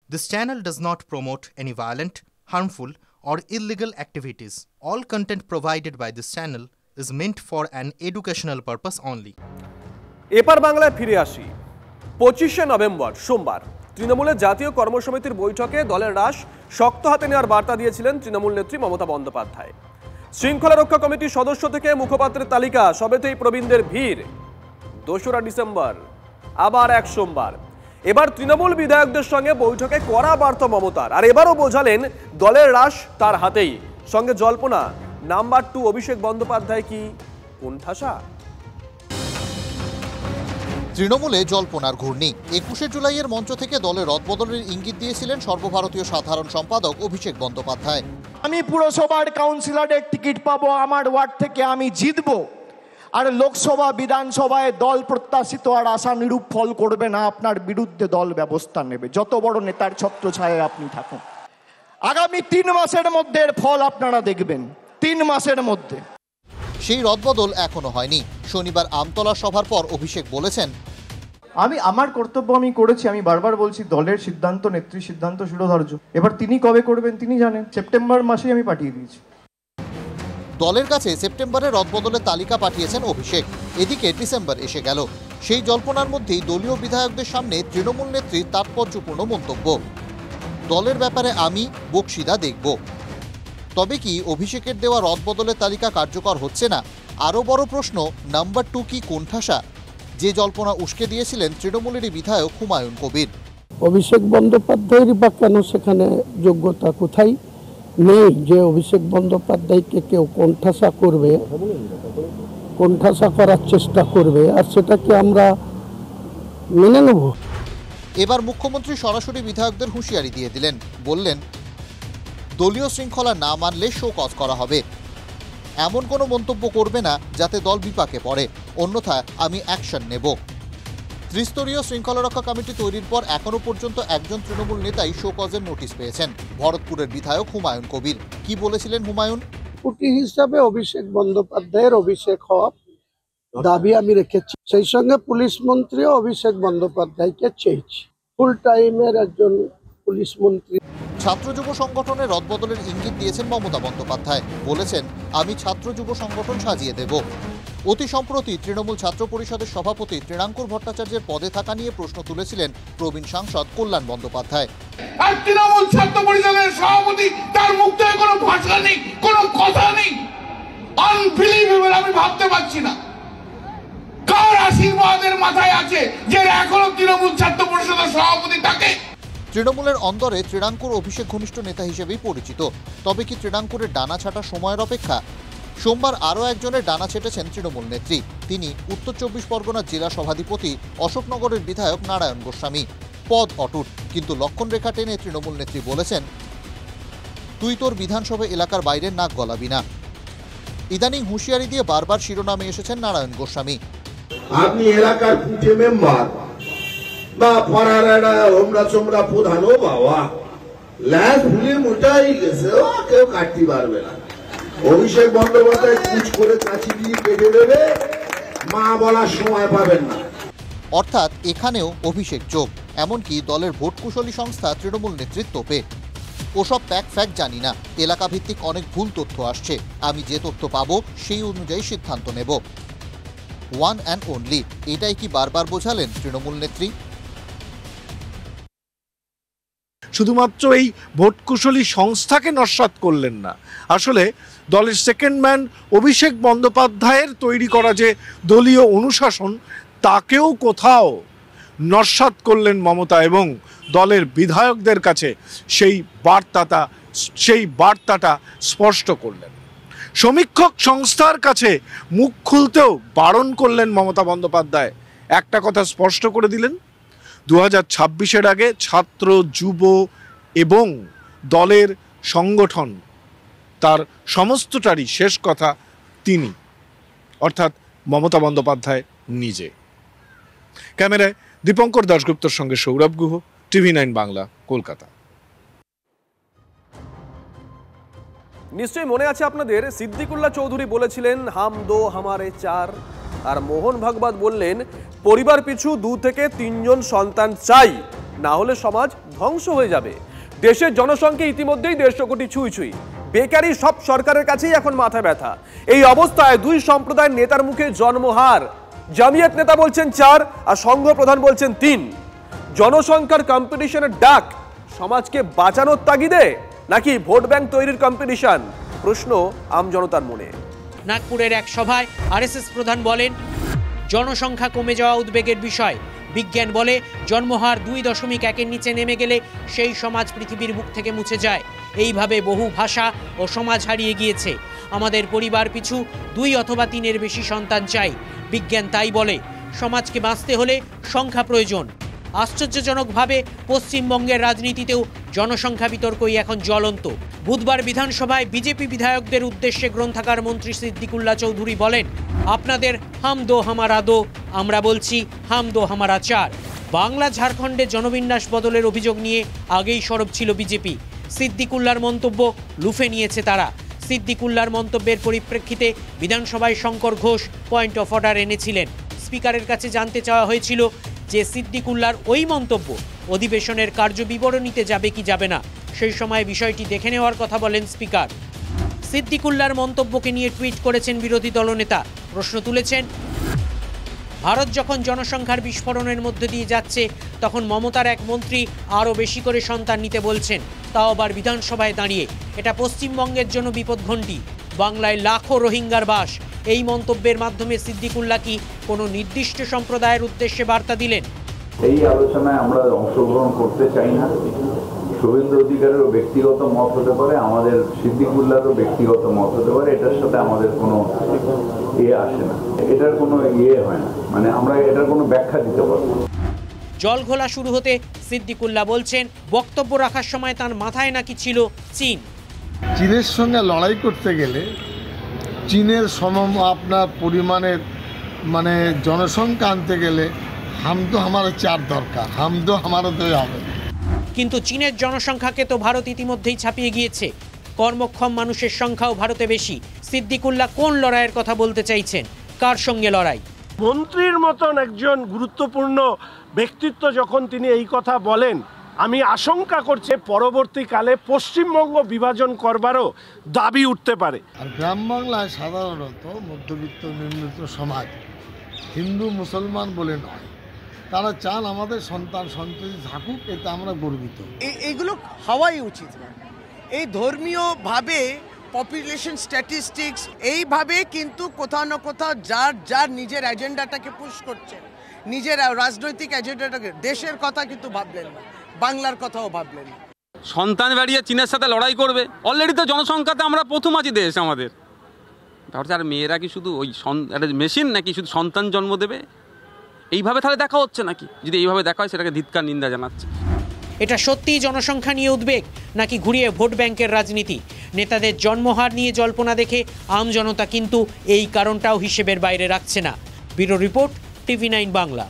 This channel does not promote any violent, harmful, or illegal activities. All content provided by this channel is meant for an educational purpose only. এপার বাংলায় ফিরে আসি। 25শে November সোমবার তৃণমূলের জাতীয় কর্মসমিতির বৈঠকে দলের হ্রাস শক্ত হাতে নেওয়ার বার্তা দিয়েছিলেন তৃণমূল নেত্রী মমতা বন্দ্যোপাধ্যায়। শৃঙ্খলা রক্ষা কমিটির সদস্য থেকে মুখপাত্রের তালিকা সবেতেই প্রবীণদের ভিড়। 2রা ডিসেম্বর আবার এক সোমবার এবার তৃণমূল বিধায়কদের সঙ্গে বৈঠকে কড়া বার্তা মমতার, আর এবারও বোঝালেন দলের হ্রাস তার হাতেই। সঙ্গে জল্পনা, নাম্বার 2 অভিষেক বন্দ্যোপাধ্যায় কি কোণঠাসা? তৃণমূলে জল্পনার ঘূর্ণি। 21শে জুলাইয়ের মঞ্চ থেকে দলের রদবদলের ইঙ্গিত দিয়েছিলেন সর্বভারতীয় সাধারণ সম্পাদক অভিষেক বন্দ্যোপাধ্যায়। আমি পুরসভার কাউন্সিলরের টিকিট পাবো, আমার ওয়ার্ড থেকে আমি জিতবো, আর লোকসভা বিধানসভায় দল প্রত্যাশিত আর আশা নিরূপ ফল করবে না, আপনার বিরুদ্ধে দল ব্যবস্থা নেবে, যত বড় নেতার ছত্রছায়ায় আপনি থাকুন। আগামী 3 মাসের মধ্যে এর ফল আপনারা দেখবেন, 3 মাসের মধ্যে। সেই রদবদল এখনো হয়নি। শনিবার আমতলা সভার পর অভিষেক বলেছেন, আমার কর্তব্য আমি করেছি, আমি বারবার বলছি দলের সিদ্ধান্ত, নেত্রী সিদ্ধান্ত শিরোধার্য। এবার তিনি কবে করবেন তিনি জানেন, সেপ্টেম্বর মাসেই আমি পাঠিয়ে দিয়েছি। দলের কাছে সেপ্টেম্বরে রদবদলের তালিকা পাঠিয়েছেন অভিষেক। এদিকে ডিসেম্বর এসে গেল। সেই জল্পনার মধ্যেই দলীয় বিধায়কদের সামনে তৃণমূল নেত্রীর তাৎপর্যপূর্ণ মন্তব্য, দলের ব্যাপারে আমি বক্সিদা দেখব। তবে কি অভিষেকের দেওয়া রদবদলের তালিকা কার্যকর হচ্ছে না? আরও বড় প্রশ্ন, নাম্বার 2 কি কোণঠাসা? যে জল্পনা উস্কে দিয়েছিলেন তৃণমূলেরই বিধায়ক হুমায়ুন কবির। অভিষেক বন্দ্যোপাধ্যায়েরই বা কেন সেখানে যোগ্যতা কোথায় নেই যে অভিষেক বন্দ্যোপাধ্যায়কে কেউ কোণঠাসা করবে, কোণঠাসা করার চেষ্টা করবে, আর সেটাকে আমরা মেনে নেব? এবার মুখ্যমন্ত্রী সরাসরি বিধায়কদের হুঁশিয়ারি দিয়ে দিলেন। বললেন, দলীয় শৃঙ্খলা না মানলে শোকজ করা হবে। এমন কোনো মন্তব্য করবে না যাতে দল বিপাকে পড়ে, অন্যথায় আমি অ্যাকশন নেব। ত্রিস্তরীয় শৃঙ্খলা রক্ষা কমিটি তৈরির পর এখনো পর্যন্ত একজন তৃণমূল নেতাই শোকজের নোটিশ পেয়েছেন, ভরতপুরের বিধায়ক হুমায়ুন কবির। কি বলেছিলেন হুমায়ুন? ডেপুটি হিসাবে অভিষেক বন্দ্যোপাধ্যায়ের অভিষেক হওয়ার দাবি আমি রেখেছি, সেই সঙ্গে পুলিশ মন্ত্রীও অভিষেক বন্দ্যোপাধ্যায়কে চেয়েছি, ফুল টাইমের একজন পুলিশ মন্ত্রী। ছাত্র যুব সংগঠনের রদবদলের ইঙ্গিত দিয়েছেন মমতা বন্দ্যোপাধ্যায়। বলেছেন, আমি ছাত্র যুব সংগঠন সাজিয়ে দেব। অতি সম্প্রতি তৃণমূল ছাত্র পরিষদের সভাপতি তৃণাঙ্কুর ভট্টাচার্যের পদে থাকা নিয়ে প্রশ্ন তুলেছিলেন প্রবীণ সাংসদ কল্যাণ বন্দ্যোপাধ্যায়। আর তৃণমূল ছাত্র পরিষদের সভাপতি, তার মুখ থেকে কোনো ভাষা নেই, কোনো কথা নেই। আনবিলিভেবল, আমি ভাবতে পারছি না কার আশীর্বাদের মাথায় আছে যে এখনো তৃণমূল ছাত্র পরিষদের সভাপতি থাকে। তৃণমূলের অন্দরে তৃণাঙ্কুর অভিষেক ঘনিষ্ঠ নেতা হিসেবেই পরিচিত। তবে কি তৃণাঙ্কুরের ডানা ছাটা সময়ের অপেক্ষা? সোমবার আরও একজনের ডানা ছেটেছেন তৃণমূল নেত্রী। তিনি উত্তর 24 পরগনার জেলা সভাধিপতি অশোকনগরের বিধায়ক নারায়ণ গোস্বামী। পদ অটুট, কিন্তু লক্ষণরেখা টেনে তৃণমূল নেত্রী বলেছেন, তুই তোর বিধানসভা এলাকার বাইরে নাক গলাবি না। ইদানিং হুঁশিয়ারি দিয়ে বারবার শিরোনামে এসেছেন নারায়ণ গোস্বামী। আপনি এলাকার পুঁটে মেম্বার বা পাড়ার একটা হোমরা চোমরা প্রধানও বাবা ল্যাস ভুলে মোটাই গেছে, ও কেউ কাটতে পারবে না। অভিষেক বন্দ্যোপাধ্যায় কুচ করে কাছি দিয়ে কেটে দেবে, মা বলার সময় পাবেন না। অর্থাৎ এখানেও অভিষেক যোগ। এমনকি দলের ভোট কুশলী সংস্থা তৃণমূল নেতৃত্ব পে ওসব ফ্যাক্ট জানি না, এলাকা ভিত্তিক অনেক ভুল তথ্য আসছে, আমি যে তথ্য পাবো সেই অনুযায়ী সিদ্ধান্ত নেব। ওয়ান অ্যান্ড অনলি, এটাই কি বারবার বোঝালেন তৃণমূল নেত্রী? শুধুমাত্র এই ভোটকুশলী সংস্থাকে নস্যাৎ করলেন না, আসলে দলের সেকেন্ড ম্যান অভিষেক বন্দ্যোপাধ্যায়ের তৈরি করা যে দলীয় অনুশাসন তাকেও কোথাও নস্যাৎ করলেন মমতা, এবং দলের বিধায়কদের কাছে সেই বার্তাটা স্পষ্ট করলেন। সমীক্ষক সংস্থার কাছে মুখ খুলতেও বারণ করলেন মমতা বন্দ্যোপাধ্যায়। একটা কথা স্পষ্ট করে দিলেন, 2026-এর আগে ছাত্র যুব এবং দলের সংগঠন তার সমস্তটারই শেষ কথা তিনি, অর্থাৎ মমতা বন্দ্যোপাধ্যায় নিজে। ক্যামেরায় দীপঙ্কর দাশগুপ্তর সঙ্গে সৌরভ গুহ, TV9 বাংলা, কলকাতা। নিশ্চয়ই মনে আছে আপনাদের, সিদ্দিকুল্লাহ চৌধুরী বলেছিলেন হাম দো হামারে চার, আর মোহন ভাগবত বললেন পরিবার পিছু 2 থেকে 3 জন সন্তান চাই। না হলে সমাজ ধ্বংস হয়ে যাবে। দেশের জনসংখ্যা ইতিমধ্যেই 150 কোটি ছুঁই। বেকারি সব সরকারের কাছেই এখন মাথা ব্যথা। এই অবস্থায় দুই সম্প্রদায়ের নেতার মুখে জন্মহার। জামিয়াত নেতা বলছেন 4 আর সংঘ প্রধান বলছেন 3। জনসংখ্যার কম্পিটিশনের ডাক সমাজকে বাঁচানোর তাগিদে নাকি ভোট ব্যাংক তৈরির কম্পিটিশন? প্রশ্ন আমজনতার মনে। নাগপুরের এক সভায় আরএসএস প্রধান বলেন, জনসংখ্যা কমে যাওয়া উদ্বেগের বিষয়। বিজ্ঞান বলে জন্মহার 2.1-এর নিচে নেমে গেলে সেই সমাজ পৃথিবীর বুক থেকে মুছে যায়। এইভাবে বহু ভাষা ও সমাজ হারিয়ে গিয়েছে। আমাদের পরিবার পিছু 2 অথবা 3-এর বেশি সন্তান চাই। বিজ্ঞান তাই বলে সমাজকে বাঁচতে হলে সংখ্যা প্রয়োজন। আশ্চর্যজনকভাবে পশ্চিমবঙ্গের রাজনীতিতেও জনসংখ্যা বিতর্কই এখন জ্বলন্ত। বুধবার বিধানসভায় বিজেপি বিধায়কদের উদ্দেশ্যে গ্রন্থাগার মন্ত্রী সিদ্দিকুল্লাহ চৌধুরী বলেন, আপনাদের হাম দো হামারা দো, আমরা বলছি হাম দো হামারা 4। বাংলা ঝাড়খণ্ডে জনবিন্যাস বদলের অভিযোগ নিয়ে আগেই সরব ছিল বিজেপি। সিদ্দিকুল্লাহর মন্তব্য লুফে নিয়েছে তারা। সিদ্দিকুল্লাহর মন্তব্যের পরিপ্রেক্ষিতে বিধানসভায় Shankar Ghosh point of order এনেছিলেন। স্পিকারের কাছে জানতে চাওয়া হয়েছিল যে সিদ্দিকুল্লাহর ওই মন্তব্য অধিবেশনের কার্যবিবরণীতে যাবে কি যাবে না। সেই সময় বিষয়টি দেখে নেওয়ার কথা বলেন স্পিকার। সিদ্দিকুল্লাহর মন্তব্যকে নিয়ে টুইট করেছেন বিরোধী দলনেতা। প্রশ্ন তুলেছেন, ভারত যখন জনসংখ্যার বিস্ফোরণের মধ্যে দিয়ে যাচ্ছে তখন মমতার এক মন্ত্রী আরও বেশি করে সন্তান নিতে বলছেন, তাও আবার বিধানসভায় দাঁড়িয়ে। এটা পশ্চিমবঙ্গের জন্য বিপদঘণ্টি। বাংলায় লাখো রোহিঙ্গার বাস। এই মন্তব্যের মাধ্যমে সিদ্দিকুল্লাহ কি কোনো নির্দিষ্ট সম্প্রদায়ের উদ্দেশ্যে বার্তা দিলেন? এই আলোচনায় আমরা অংশগ্রহণ করতে চাই না। শুভেন্দু অধিকারেরও ব্যক্তিগত মত হতে পারে, আমাদের সিদ্দিকুল্লাহরও ব্যক্তিগত মত হতে পারে। এটার সাথে আমাদের কোনো আসে না, এটার কোনো হয় না, মানে আমরা এটার কোনো ব্যাখ্যা দিতে পারবো। জল ঘোলা শুরু হতে সিদ্দিকুল্লাহ বলছেন, বক্তব্য রাখার সময় তার মাথায় নাকি ছিল চীন। চীনের সঙ্গে লড়াই করতে গেলে চীনের আপনার পরিমাণের মানে জনসংখ্যা আনতে গেলে হাম তো আমারও 4 দরকার, হাম তো আমারও 2 হবে। কিন্তু চীনের জনসংখ্যাকে তো ভারত ইতিমধ্যেই ছাপিয়ে গিয়েছে। কর্মক্ষম মানুষের সংখ্যাও ভারতে বেশি। সিদ্দিকুল্লাহ কোন লড়াইয়ের কথা বলতে চাইছেন? কার সঙ্গে লড়াই? মন্ত্রীর মতন একজন গুরুত্বপূর্ণ ব্যক্তিত্ব যখন তিনি এই কথা বলেন, আমি আশঙ্কা করছি পরবর্তীকালে পশ্চিমবঙ্গ বিভাজন করবারও দাবি উঠতে পারে। আর গ্রাম বাংলায় সাধারণত মধ্যবিত্ত নিম্নবিত্ত সমাজ, হিন্দু মুসলমান বলে নয়, তারা চান আমাদের সন্তান সন্ততি থাকুক, এতে আমরা গর্বিত। এগুলো হওয়াই উচিত। এই ধর্মীয়ভাবে পপুলেশন স্ট্যাটিস্টিক্স এইভাবে কিন্তু কোথাও না কোথাও যার নিজের এজেন্ডাটাকে পুশ করছে, নিজের রাজনৈতিক এজেন্ডাটাকে, দেশের কথা কিন্তু ভাবলেন না, বাংলার কথাও ভাবলেন না। সন্তান বাড়িয়ে চীনের সাথে লড়াই করবে। অলরেডি তো জনসংখ্যাতে আমরা প্রথম আছি দেশ আমাদের। তাহলে আর মেয়েরা কি শুধু ওই মেশিন নাকি শুধু সন্তান জন্ম দেবে? এইভাবে তাহলে দেখা হচ্ছে নাকি? যদি এইভাবে দেখা হয় সেটাকে ধিক্কার নিন্দা জানাচ্ছে। এটা সত্যিই জনসংখ্যা নিয়ে উদ্বেগ নাকি ঘুরিয়ে ভোট ব্যাংকের রাজনীতি? নেতাদের জন্মহার নিয়ে জল্পনা দেখে আমজনতা কিন্তু এই কারণটাও হিসেবের বাইরে রাখছে না। Bureau report, TV9 Bangla.